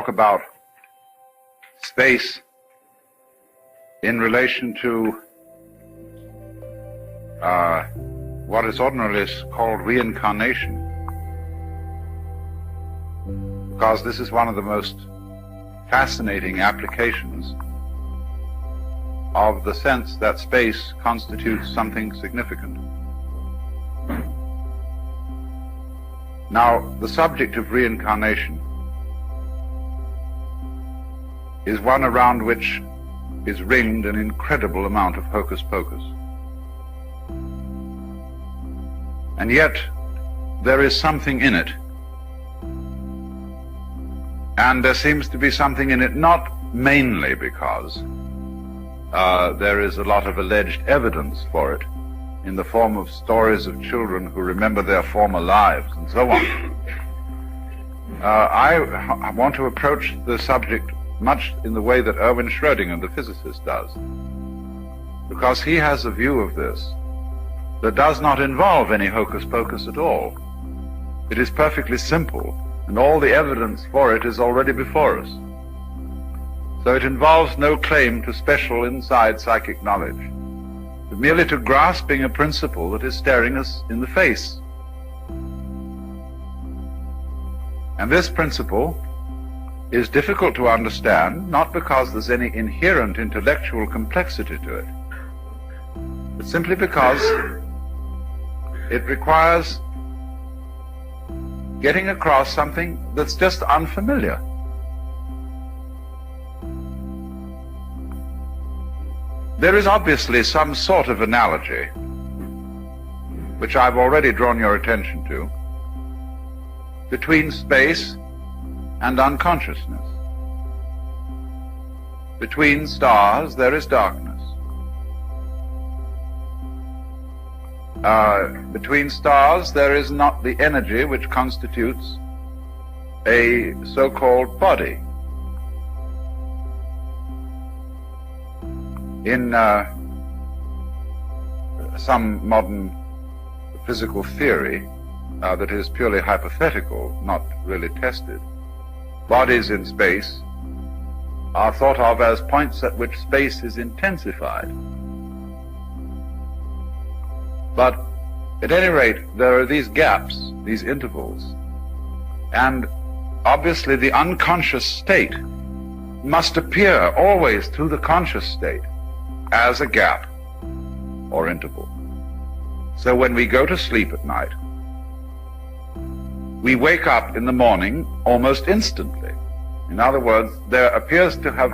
talk about space in relation to what is ordinarily called reincarnation, because this is one of the most fascinating applications of the sense that space constitutes something significant. Now, the subject of reincarnation is one around which is ringed an incredible amount of hocus pocus. And yet, there is something in it. And there seems to be something in it not mainly because there is a lot of alleged evidence for it in the form of stories of children who remember their former lives and so on. I want to approach the subject much in the way that Erwin Schrödinger, the physicist, does, because he has a view of this that does not involve any hocus pocus at all. It is perfectly simple, and all the evidence for it is already before us. So it involves no claim to special inside psychic knowledge, but merely to grasping a principle that is staring us in the face. And this principle is difficult to understand, not because there's any inherent intellectual complexity to it, but simply because it requires getting across something that's just unfamiliar. There is obviously some sort of analogy, which I've already drawn your attention to, between space and unconsciousness. Between stars there is darkness. Between stars there is not the energy which constitutes a so-called body. In some modern physical theory that is purely hypothetical, not really tested, bodies in space are thought of as points at which space is intensified. But at any rate, there are these gaps, these intervals, and obviously the unconscious state must appear always through the conscious state as a gap or interval. So when we go to sleep at night, we wake up in the morning almost instantly. In other words, there appears to have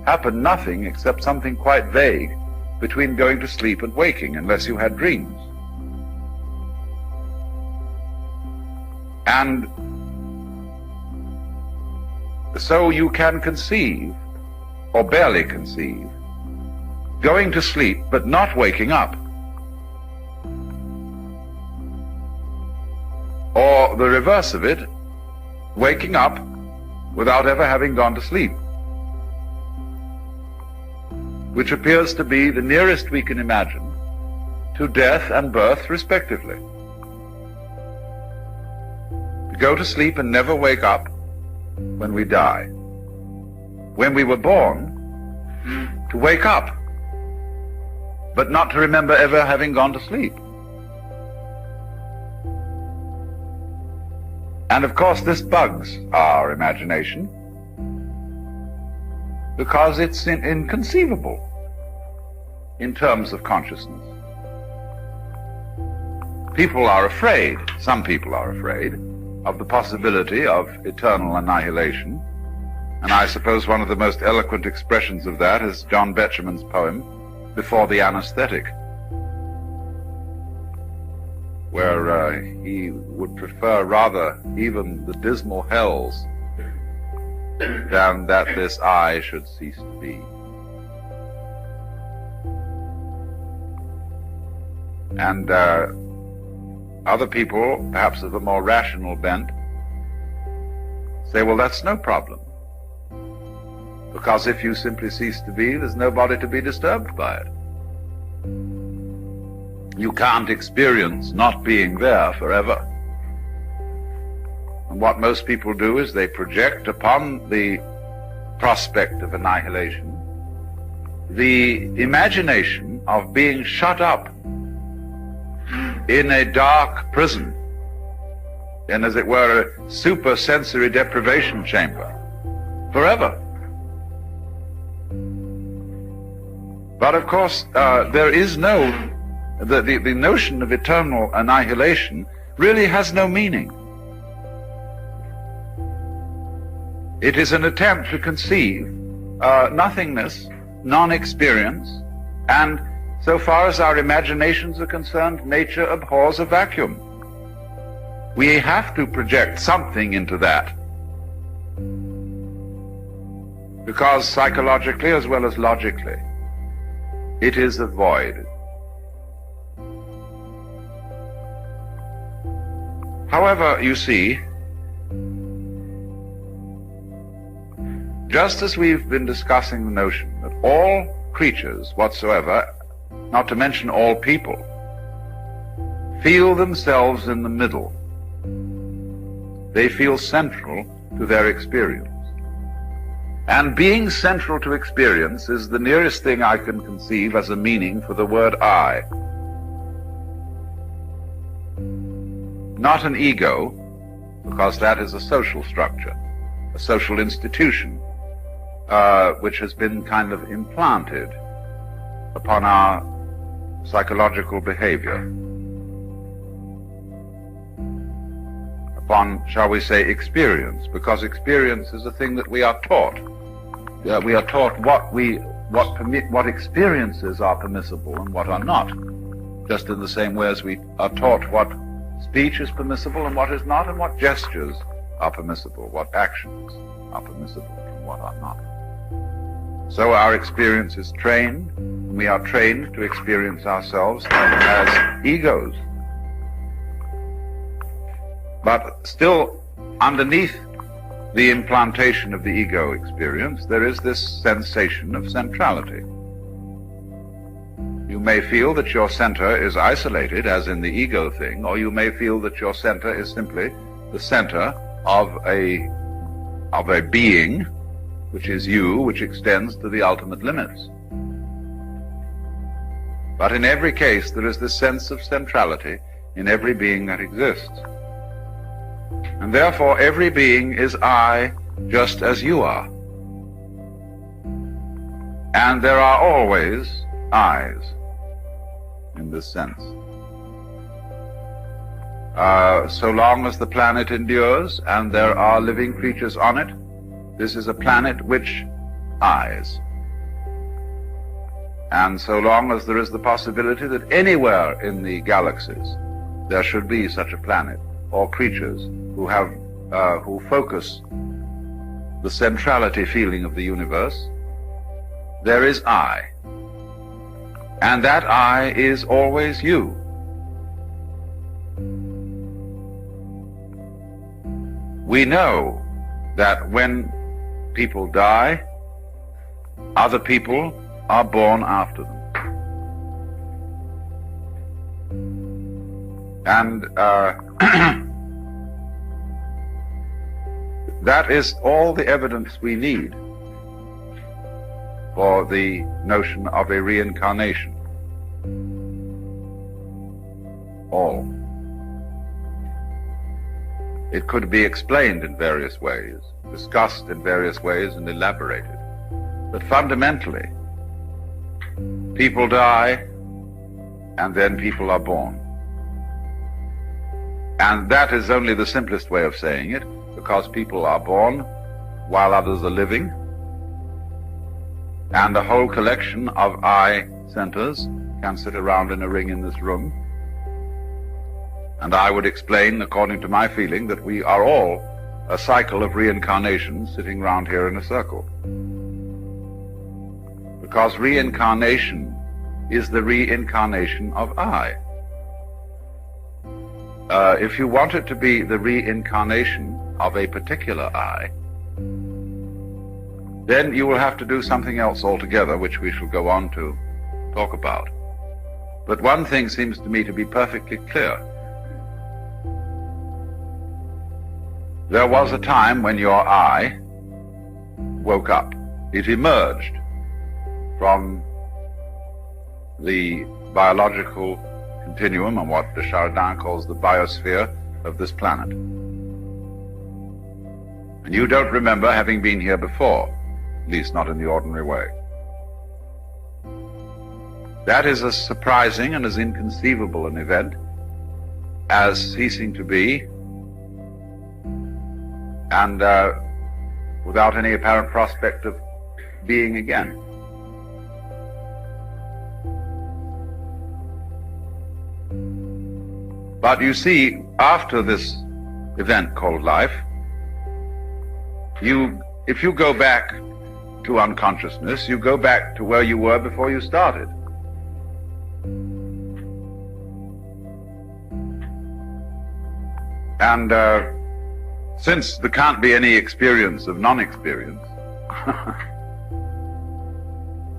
happened nothing except something quite vague between going to sleep and waking, unless you had dreams. And so you can conceive, or barely conceive, going to sleep but not waking up. Or the reverse of it, waking up without ever having gone to sleep, which appears to be the nearest we can imagine to death and birth respectively. To go to sleep and never wake up when we die. When we were born, to wake up, but not to remember ever having gone to sleep. And of course this bugs our imagination because it's inconceivable in terms of consciousness. People are afraid, some people are afraid, of the possibility of eternal annihilation. And I suppose one of the most eloquent expressions of that is John Betjeman's poem, Before the Anesthetic, where he would prefer rather even the dismal hells than that this I should cease to be. And other people, perhaps of a more rational bent, say, well, that's no problem, because if you simply cease to be, there's nobody to be disturbed by it. You can't experience not being there forever. And what most people do is they project upon the prospect of annihilation the imagination of being shut up in a dark prison, in, as it were, a super sensory deprivation chamber forever. But of course, there is no, the notion of eternal annihilation really has no meaning. It is an attempt to conceive nothingness, non-experience, and so far as our imaginations are concerned, nature abhors a vacuum. We have to project something into that, because psychologically as well as logically, it is a void. However, you see, just as we've been discussing the notion that all creatures whatsoever, not to mention all people, feel themselves in the middle. They feel central to their experience. And being central to experience is the nearest thing I can conceive as a meaning for the word I. Not an ego, because that is a social structure, a social institution, which has been kind of implanted upon our psychological behavior, upon, shall we say, experience, because experience is a thing that we are taught. We are taught what experiences are permissible and what are not, just in the same way as we are taught what speech is permissible and what is not, and what gestures are permissible, what actions are permissible and what are not. So our experience is trained, and we are trained to experience ourselves as egos. But still, underneath the implantation of the ego experience, there is this sensation of centrality. You may feel that your center is isolated, as in the ego thing, or you may feel that your center is simply the center of a being, which is you, which extends to the ultimate limits. But in every case, there is this sense of centrality in every being that exists. And therefore, every being is I, just as you are. And there are always I's in this sense. So long as the planet endures and there are living creatures on it, this is a planet which I's. And so long as there is the possibility that anywhere in the galaxies there should be such a planet, or creatures who focus the centrality feeling of the universe, there is I. And that I is always you. We know that when people die, other people are born after them. And that is all the evidence we need for the notion of a reincarnation. All. It could be explained in various ways, discussed in various ways, and elaborated. But fundamentally, people die, and then people are born. And that is only the simplest way of saying it, because people are born while others are living, and a whole collection of I centers can sit around in a ring in this room. And I would explain, according to my feeling, that we are all a cycle of reincarnation sitting round here in a circle. Because reincarnation is the reincarnation of I. If you want it to be the reincarnation of a particular I, then you will have to do something else altogether, which we shall go on to talk about. But one thing seems to me to be perfectly clear. there was a time when your I woke up. It emerged from the biological continuum and what de Chardin calls the biosphere of this planet. And you don't remember having been here before, at least not in the ordinary way. That is as surprising and as inconceivable an event as ceasing to be and without any apparent prospect of being again. But you see, after this event called life, if you go back to unconsciousness, you go back to where you were before you started. And since there can't be any experience of non-experience,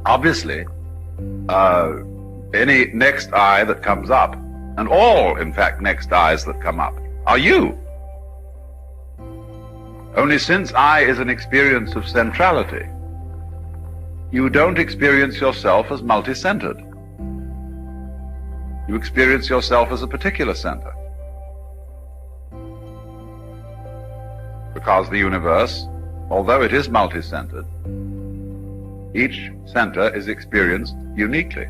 obviously, any next I that comes up, and all, in fact, next I's that come up, are you. Only since I is an experience of centrality, you don't experience yourself as multi-centered. You experience yourself as a particular center. Because the universe, although it is multi-centered, each center is experienced uniquely.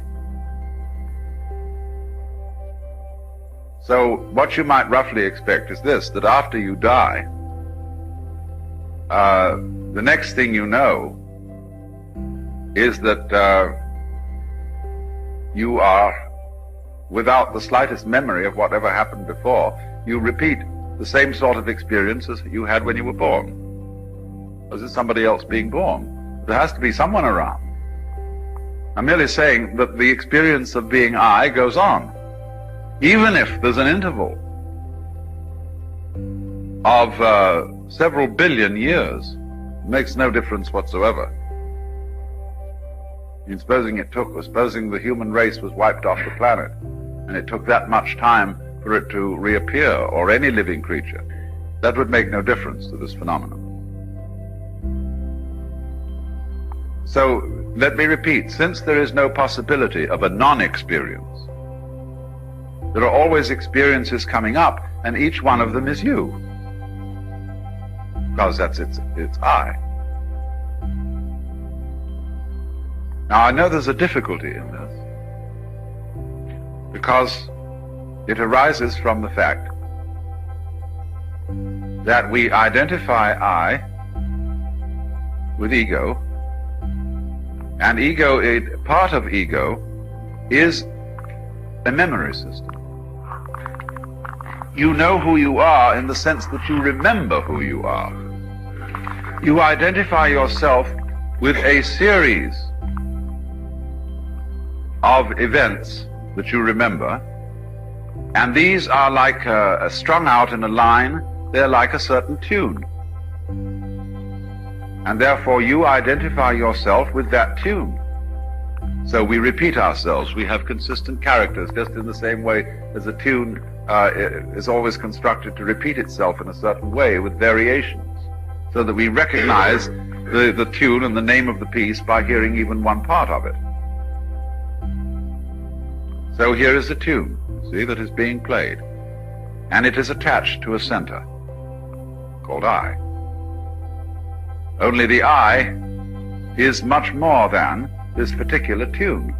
So what you might roughly expect is this, that after you die, the next thing you know is that you are, without the slightest memory of whatever happened before, you repeat the same sort of experience as you had when you were born. As is somebody else being born. There has to be someone around. I'm merely saying that the experience of being I goes on, even if there's an interval of several billion years. It makes no difference whatsoever. I mean, supposing the human race was wiped off the planet, and it took that much time for it to reappear, or any living creature, that would make no difference to this phenomenon. So, let me repeat, since there is no possibility of a non-experience, there are always experiences coming up, and each one of them is you. Because that's its I. Now, I know there's a difficulty in this, because it arises from the fact that we identify I with ego, and part of ego is a memory system. You know who you are in the sense that you remember who you are. You identify yourself with a series of events that you remember, and these are like strung out in a line. They're like a certain tune. And therefore you identify yourself with that tune. So we repeat ourselves. We have consistent characters, just in the same way as a tune is always constructed to repeat itself in a certain way with variations, so that we recognize the tune and the name of the piece by hearing even one part of it. So here is a tune, see, that is being played, and it is attached to a center called I. Only the I is much more than this particular tune,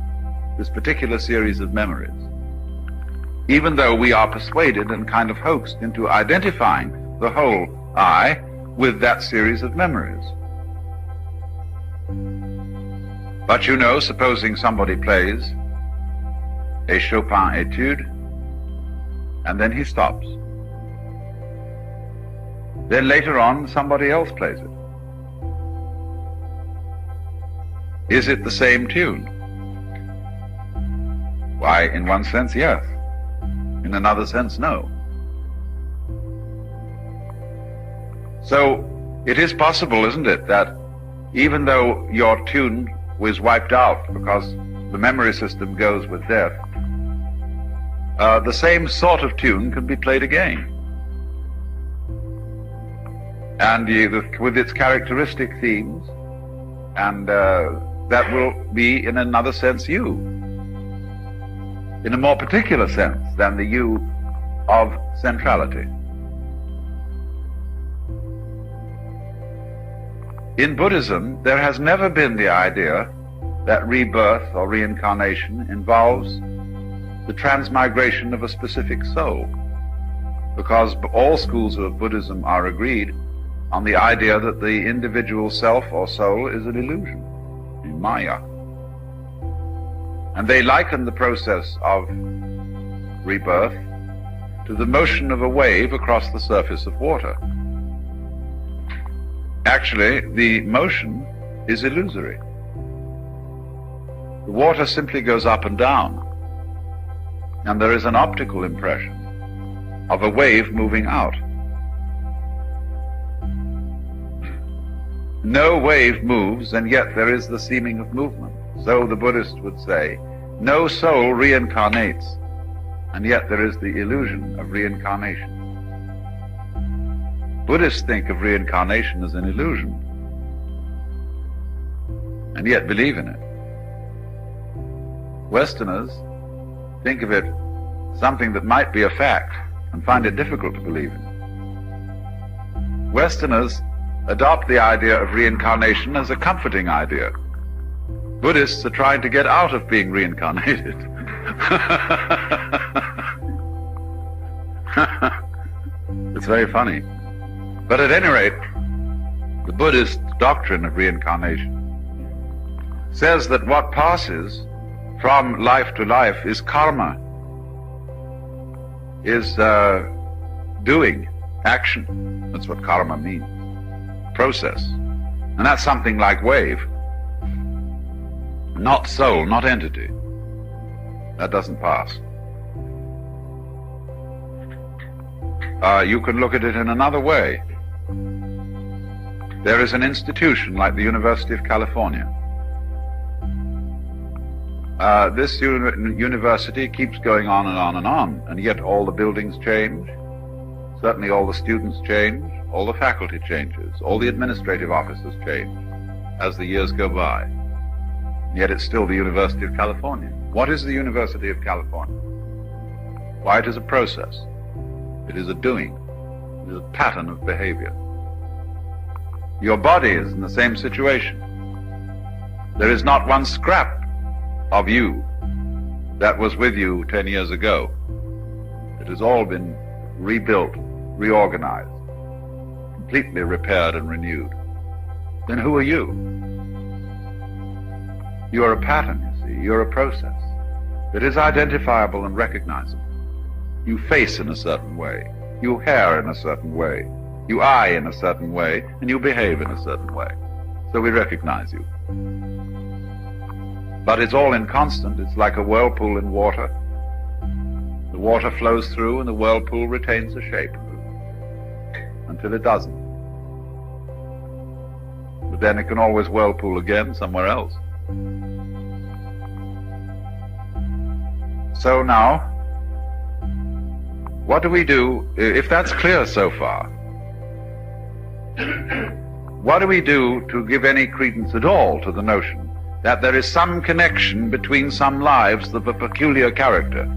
this particular series of memories. Even though we are persuaded and kind of hoaxed into identifying the whole I with that series of memories. But you know, supposing somebody plays a Chopin etude, and then he stops. Then later on, somebody else plays it. Is it the same tune? Why, in one sense, yes. In another sense, no. So, it is possible, isn't it, that even though your tune was wiped out because the memory system goes with death, the same sort of tune can be played again. and with its characteristic themes, and that will be, in another sense, you, in a more particular sense than the you of centrality. In Buddhism, there has never been the idea that rebirth or reincarnation involves the transmigration of a specific soul, because all schools of Buddhism are agreed on the idea that the individual self or soul is an illusion, in Maya. And they liken the process of rebirth to the motion of a wave across the surface of water. Actually, the motion is illusory. The water simply goes up and down, and there is an optical impression of a wave moving out. No wave moves, and yet there is the seeming of movement. So the Buddhist would say, no soul reincarnates, and yet there is the illusion of reincarnation. Buddhists think of reincarnation as an illusion, and yet believe in it. Westerners think of it something that might be a fact and find it difficult to believe in. Westerners adopt the idea of reincarnation as a comforting idea. Buddhists are trying to get out of being reincarnated. It's very funny. But at any rate, the Buddhist doctrine of reincarnation says that what passes from life to life is karma, is doing, action. That's what karma means. Process. And that's something like wave. Not soul, not entity. That doesn't pass. You can look at it in another way. There is an institution like the University of California. This university keeps going on and on and on, and yet all the buildings change, certainly all the students change, all the faculty changes, all the administrative officers change as the years go by. And yet it's still the University of California. What is the University of California? Why, it is a process. It is a doing. It is a pattern of behavior. Your body is in the same situation. There is not one scrap of you that was with you 10 years ago. It has all been rebuilt, reorganized, completely repaired and renewed. Then who are you? You are a pattern, you see. You're a process that is identifiable and recognizable. You face in a certain way. You hear in a certain way. You eye in a certain way, and you behave in a certain way. So we recognize you. But it's all inconstant. It's like a whirlpool in water. The water flows through, and the whirlpool retains a shape until it doesn't. But then it can always whirlpool again somewhere else. So now, what do we do, if that's clear so far? What do we do to give any credence at all to the notion that there is some connection between some lives of a peculiar character?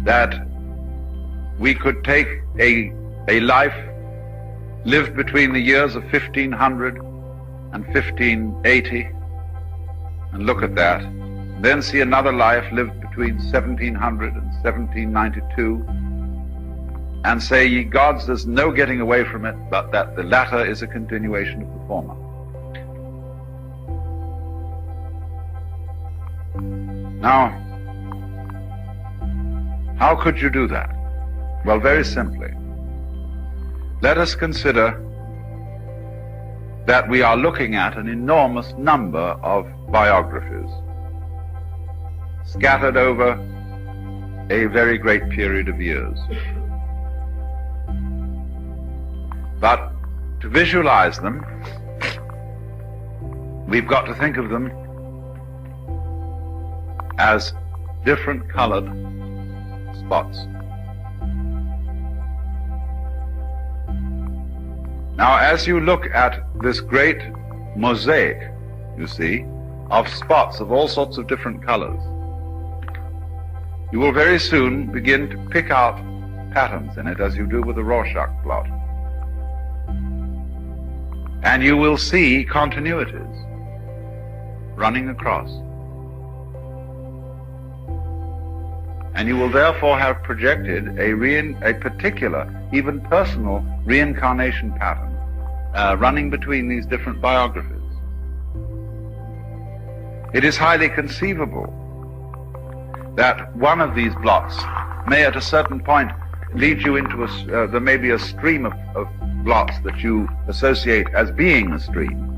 That we could take a life lived between the years of 1500 and 1580 and look at that, then see another life lived between 1700 and 1792 and say, ye gods, there's no getting away from it, but that the latter is a continuation of the former. Now, how could you do that? Well, very simply. Let us consider that we are looking at an enormous number of biographies scattered over a very great period of years. But to visualize them, we've got to think of them as different colored spots. Now, as you look at this great mosaic, you see, of spots of all sorts of different colors, you will very soon begin to pick out patterns in it as you do with a Rorschach blot. And you will see continuities running across. And you will therefore have projected a particular, even personal, reincarnation pattern running between these different biographies. It is highly conceivable that one of these blots may at a certain point lead you into there may be a stream of blots that you associate as being a stream,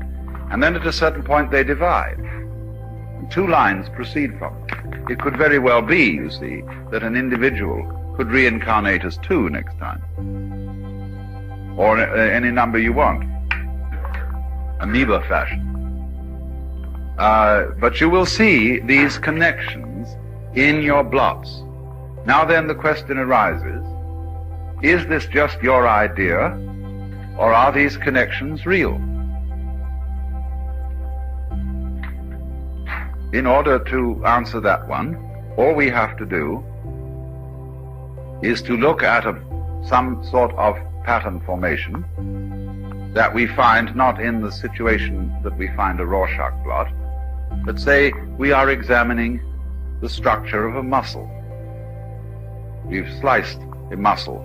and then at a certain point they divide, and two lines proceed from it. It could very well be, you see, that an individual could reincarnate as two next time, or any number you want, amoeba fashion. But you will see these connections in your blots. Now then the question arises, is this just your idea, or are these connections real? In order to answer that one, all we have to do is to look at some sort of pattern formation that we find not in the situation that we find a Rorschach blot, but say we are examining the structure of a muscle. We've sliced a muscle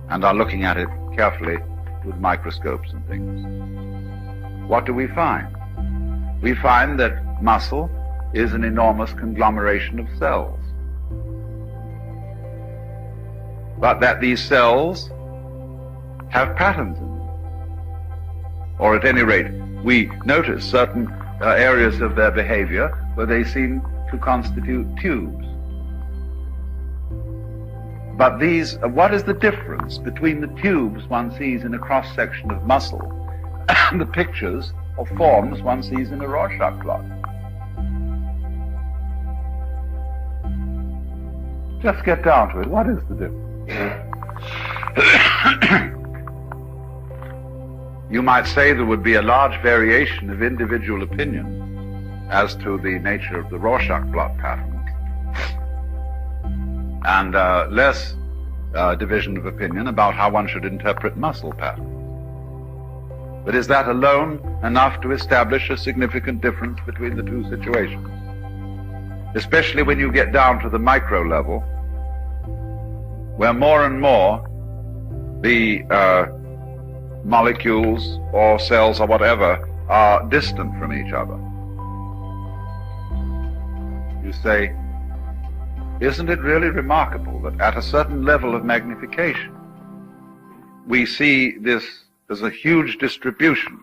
and are looking at it carefully with microscopes and things. What do we find? We find that muscle is an enormous conglomeration of cells, but that these cells have patterns in them. Or at any rate, we notice certain areas of their behavior where they seem to constitute tubes. But what is the difference between the tubes one sees in a cross-section of muscle and the pictures or forms one sees in a Rorschach blot? Just get down to it. What is the difference? You might say there would be a large variation of individual opinion as to the nature of the Rorschach blot patterns, and less division of opinion about how one should interpret muscle patterns. But is that alone enough to establish a significant difference between the two situations? Especially when you get down to the micro level, where more and more the molecules or cells or whatever are distant from each other. You say, isn't it really remarkable that at a certain level of magnification we see this as a huge distribution